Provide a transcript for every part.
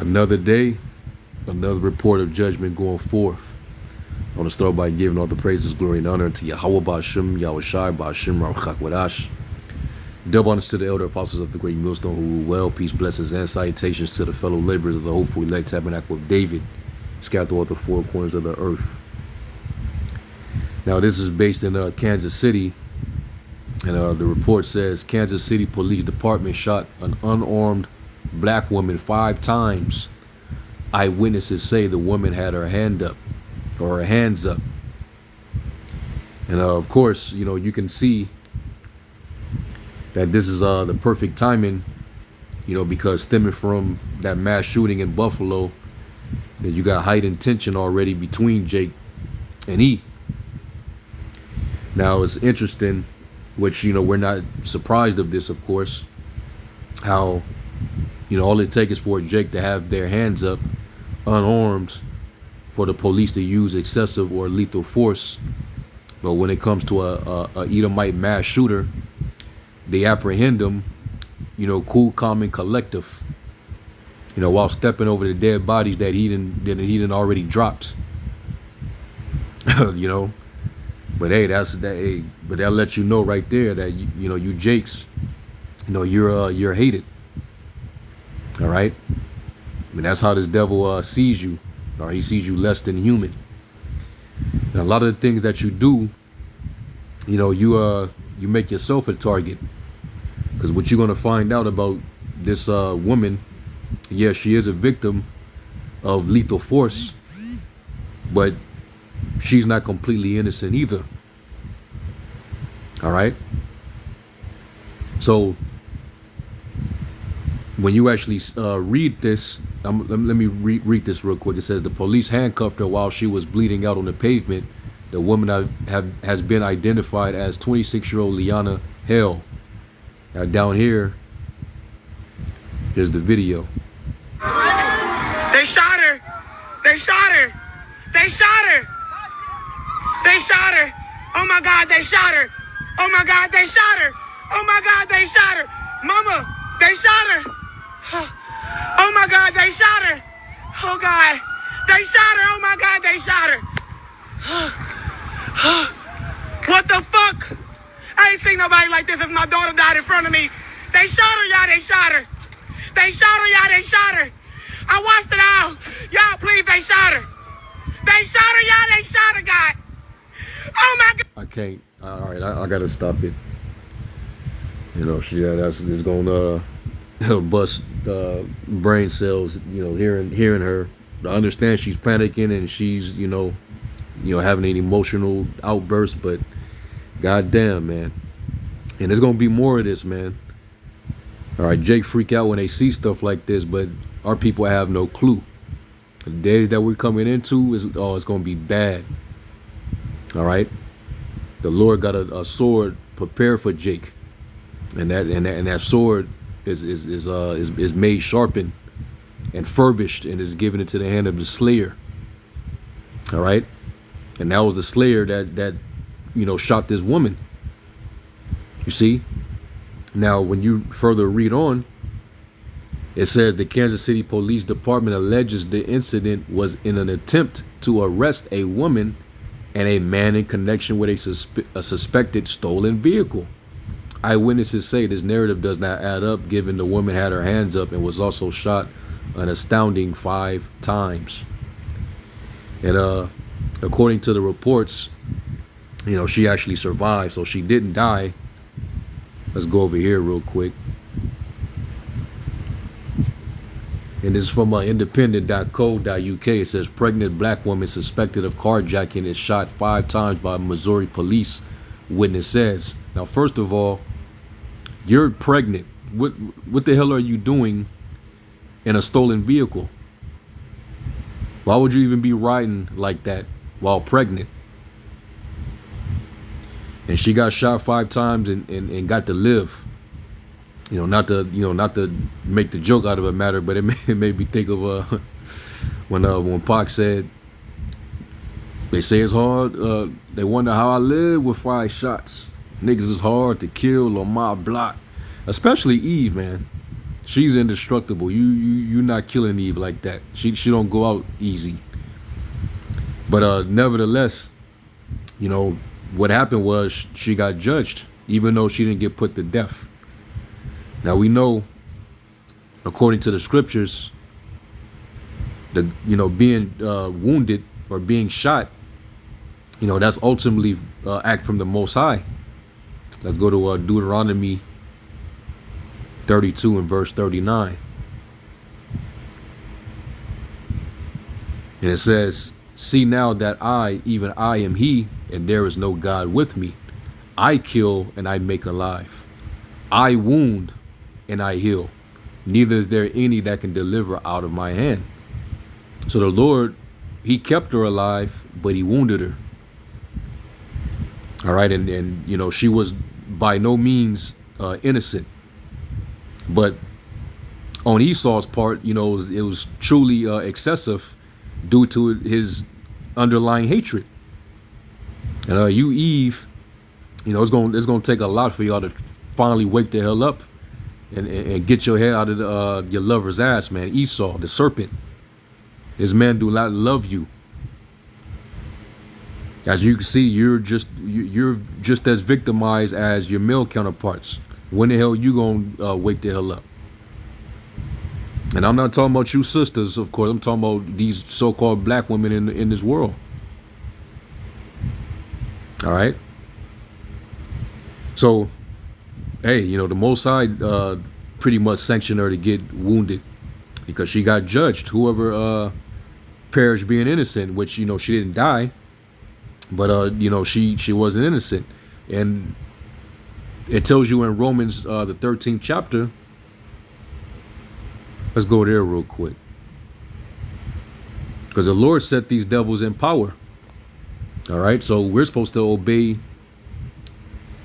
Another day, another report of judgment going forth. I want to start by giving all the praises, glory, and honor to Yahweh Ba'Shem, Yahweh Shai, Ba'Shem, Ramchak Wadash. Double honors to the elder apostles of the great millstone who rule well. Peace, blessings, and salutations to the fellow laborers of the hopeful elect tabernacle of David, scattered throughout the four corners of the earth. Now, this is based in Kansas City, and the report says Kansas City Police Department shot an unarmed black woman 5 times. Eyewitnesses say the woman had her hand up, or her hands up. And of course, you know, you can see that this is the perfect timing, you know, because stemming from that mass shooting in Buffalo, that you got heightened tension already between Jake and E. Now, it's interesting, which, you know, we're not surprised of this, of course, how, you know, all it takes is for Jake to have their hands up, unarmed, for the police to use excessive or lethal force. But when it comes to a Edomite mass shooter, they apprehend him, you know, cool, calm, and collective, you know, while stepping over the dead bodies that he didn't already dropped. You know, but hey, but that lets you know right there that you know, you Jakes, you know, you're hated. All right, I mean, that's how this devil sees you, or he sees you less than human. And a lot of the things that you do, you know, you make yourself a target, because what you're gonna find out about this woman, yeah, she is a victim of lethal force, but she's not completely innocent either. All right, so when you actually read this, let me read this real quick. It says the police handcuffed her while she was bleeding out on the pavement. The woman has been identified as 26-year-old Liana Hale. Now down here, here's the video. They shot her. They shot her. They shot her. They shot her. Oh my God, they shot her. Oh my God, they shot her. Oh my God, they shot her. Mama, they shot her. Oh my God, they shot her. Oh God, they shot her. Oh my God, they shot her. What the fuck? I ain't seen nobody like this if my daughter died in front of me. They shot her, y'all, they shot her. They shot her, y'all, they shot her. I watched it all. Y'all, please, they shot her. They shot her, y'all, they shot her, God. Oh my God. I can't. All right, I gotta stop it. You know, it's gonna bust brain cells. You know, hearing her. I understand she's panicking and she's, you know, having an emotional outburst, but goddamn, man. And there's gonna be more of this, man. All right, Jake freak out when they see stuff like this, but our people have no clue. The days that we're coming into it's gonna be bad. All right, the Lord got a sword prepared for Jake, and that sword is made sharpened and furbished and is given into the hand of the slayer. All right, and that was the slayer that you know shot this woman. You see. Now, when you further read on, it says the Kansas City Police Department alleges the incident was in an attempt to arrest a woman and a man in connection with a suspected stolen vehicle. Eyewitnesses say this narrative does not add up, given the woman had her hands up and was also shot an astounding 5 times. And according to the reports, you know, she actually survived, so she didn't die. Let's go over here real quick. And this is from independent.co.uk. It says pregnant black woman suspected of carjacking is shot 5 times by Missouri police, witness says. Now, first of all, you're pregnant. What the hell are you doing in a stolen vehicle? Why would you even be riding like that while pregnant? And she got shot 5 times and got to live. You know, not to make the joke out of a matter, but it made me think of when Pac said, they say it's hard. They wonder how I live with 5 shots. Niggas is hard to kill on my block, especially Eve, man. She's indestructible. You're not killing Eve like that. She don't go out easy. But nevertheless, you know, what happened was she got judged, even though she didn't get put to death. Now we know, according to the scriptures, being wounded or being shot, that's ultimately act from the Most High. Let's go to Deuteronomy 32 and verse 39. And it says, see now that I, even I am he, and there is no God with me. I kill and I make alive. I wound and I heal. Neither is there any that can deliver out of my hand. So the Lord, he kept her alive, but he wounded her. All right. And she was by no means innocent. But on Esau's part, it was truly excessive due to his underlying hatred. And you, Eve, it's gonna take a lot for y'all to finally wake the hell up and get your head out of your lover's ass, man. Esau, the serpent. This man do not love you. As you can see, you're just as victimized as your male counterparts. When the hell you gonna wake the hell up? And I'm not talking about you sisters, of course. I'm talking about these so-called black women in this world. All right. So, hey, the Most High pretty much sanctioned her to get wounded because she got judged. Whoever perished being innocent, which she didn't die, but she wasn't innocent, and it tells you in Romans the 13th chapter. Let's go there real quick, because the Lord set these devils in power. All right, so we're supposed to obey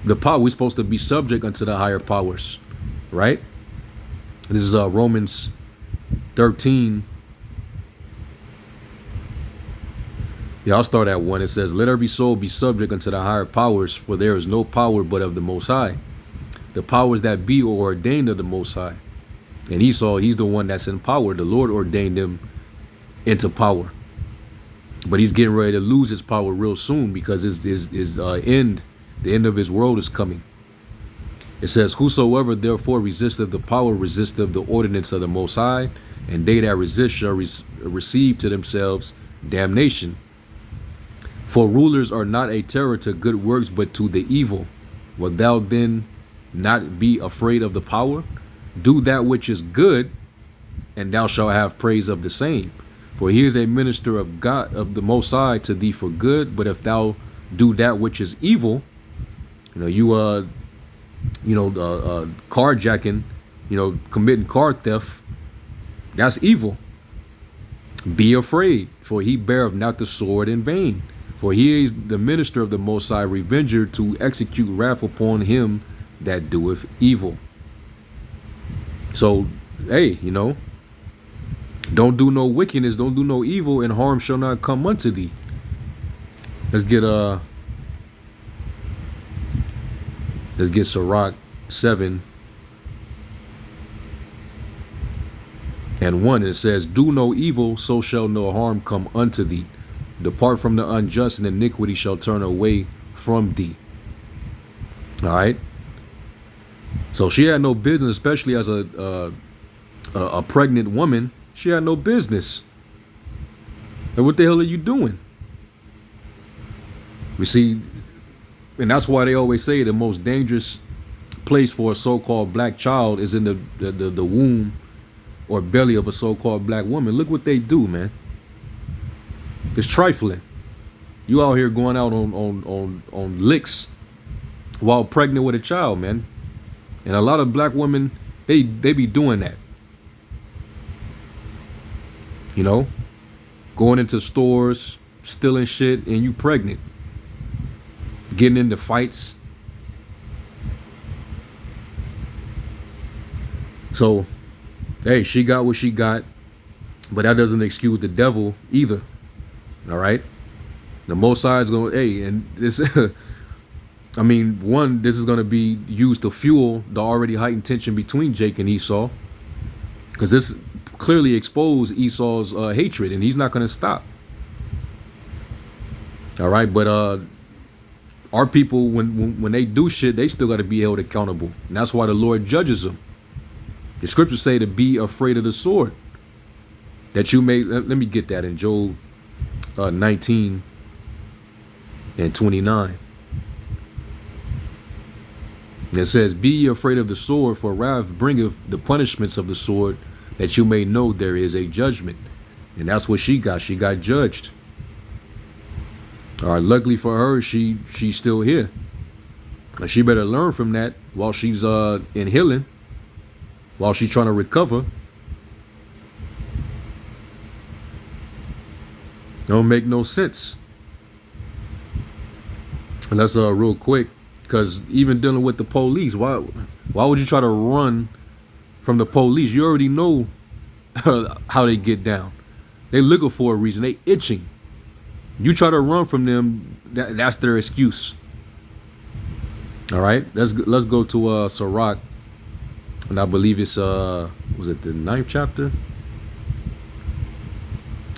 the power. We're supposed to be subject unto the higher powers, right? This is Romans 13. Yeah, I'll start at 1. It says, let every soul be subject unto the higher powers, for there is no power but of the Most High. The powers that be are ordained of the Most High. And Esau, he's the one that's in power. The Lord ordained him into power. But he's getting ready to lose his power real soon because his end, the end of his world is coming. It says, whosoever therefore resisteth the power resisteth the ordinance of the Most High, and they that resist shall receive to themselves damnation. For rulers are not a terror to good works, but to the evil. Wilt thou then not be afraid of the power? Do that which is good, and thou shalt have praise of the same. For he is a minister of God, of the Most High, to thee for good. But if thou do that which is evil, carjacking, committing car theft, that's evil. Be afraid, for he beareth not the sword in vain. For he is the minister of the Most High, revenger to execute wrath upon him that doeth evil. So, hey, don't do no wickedness, don't do no evil, and harm shall not come unto thee. Let's get Sirach 7 and 1. It says, do no evil, so shall no harm come unto thee. Depart from the unjust, and iniquity shall turn away from thee. All right. So she had no business, especially as a pregnant woman. She had no business. And what the hell are you doing? We see, and that's why they always say the most dangerous place for a so-called black child is in the womb or belly of a so-called black woman. Look what they do, man. It's trifling. You out here going out on licks while pregnant with a child, man. And a lot of black women, they be doing that. Going into stores, stealing shit, and you pregnant. Getting into fights. So, hey, she got what she got, but that doesn't excuse the devil either. All right? The Most High is going, hey, and this, this is going to be used to fuel the already heightened tension between Jake and Esau. because this clearly exposed Esau's hatred, and he's not going to stop. All right, but our people, when they do shit, they still got to be held accountable, and that's why the Lord judges them. The scriptures say to be afraid of the sword, that you may. Let me get that in Job 19 and 29. It says, "Be ye afraid of the sword, for wrath bringeth the punishments of the sword, that you may know there is a judgment." And that's what she got. She got judged. All right, luckily for her, she's still here. She better learn from that while she's in healing, while she's trying to recover. Don't make no sense. And that's real quick, because even dealing with the police, why would you try to run from the police? You already know how they get down. They looking for a reason. They itching. You try to run from them, that's their excuse. All right, let's go to Sirach, and I believe it's was it the 9th chapter?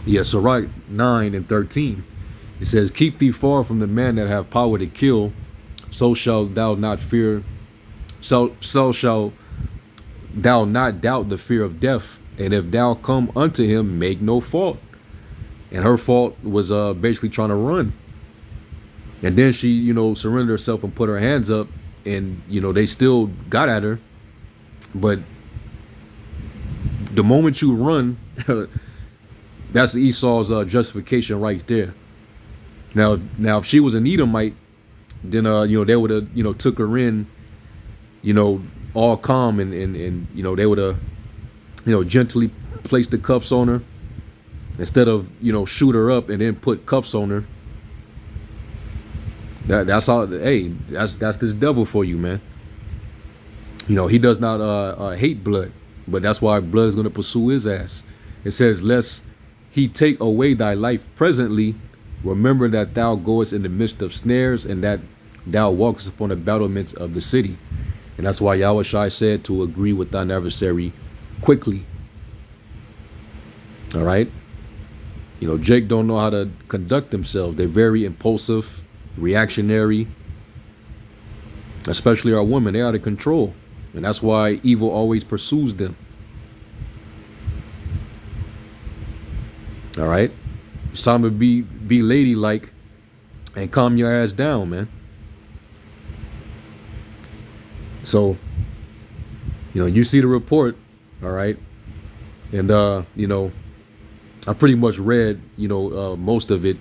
Yeah, Sirach 9 and 13. It says, "Keep thee far from the man that have power to kill, so shalt thou not fear. So shalt thou not doubt the fear of death. And if thou come unto him, make no fault." And her fault was basically trying to run. And then she, surrendered herself and put her hands up, and they still got at her. But the moment you run, that's Esau's justification right there. Now if she was an Edomite, then they would have took her in, all calm, and they would have gently placed the cuffs on her, instead of shoot her up and then put cuffs on her. That's all. Hey, that's this devil for you, man. He does not hate blood, but that's why blood is going to pursue his ass. It says, "Lest he take away thy life presently, remember that thou goest in the midst of snares, and that thou walkest upon the battlements of the city." And that's why Yahushua said to agree with thine adversary quickly. All right. Jake don't know how to conduct themselves. They're very impulsive, reactionary, especially our women. They're out of control. And that's why evil always pursues them. All right. It's time to be ladylike and calm your ass down, man. So, you see the report, all right? And, I pretty much read, most of it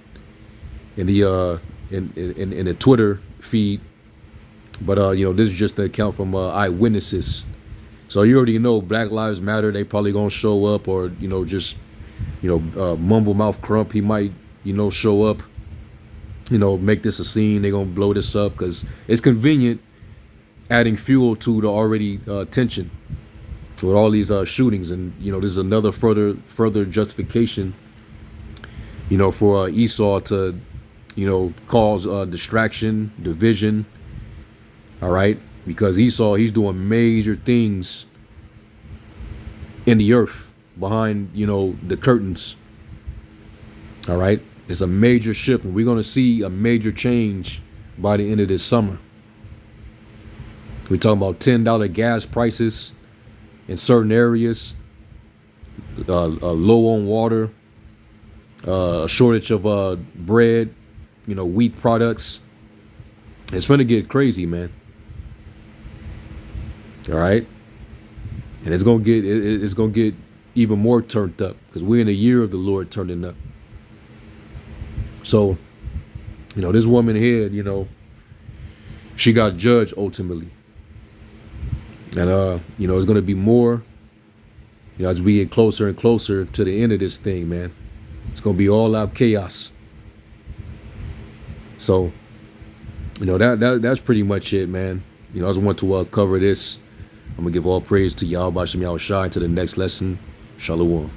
in the in the Twitter feed, but this is just the account from eyewitnesses. So you already know Black Lives Matter. They probably gonna show up, or just mumble mouth Crump. He might show up, make this a scene. They gonna blow this up because it's convenient, adding fuel to the already tension with all these shootings. And there's another further justification for Esau to cause distraction, division. All right, because Esau, he's doing major things in the earth behind the curtains. All right, it's a major shift, and we're going to see a major change by the end of this summer. We're talking about $10 gas prices in certain areas, low on water, a shortage of bread, wheat products. It's gonna get crazy, man. All right, and it's gonna get even more turned up, because we're in the year of the Lord turning up. So, this woman here, she got judged ultimately. And, it's going to be more, as we get closer and closer to the end of this thing, man. It's going to be all out chaos. So, that's pretty much it, man. I just want to cover this. I'm going to give all praise to Yahweh Bashem Yahushai. To the next lesson. Shalom.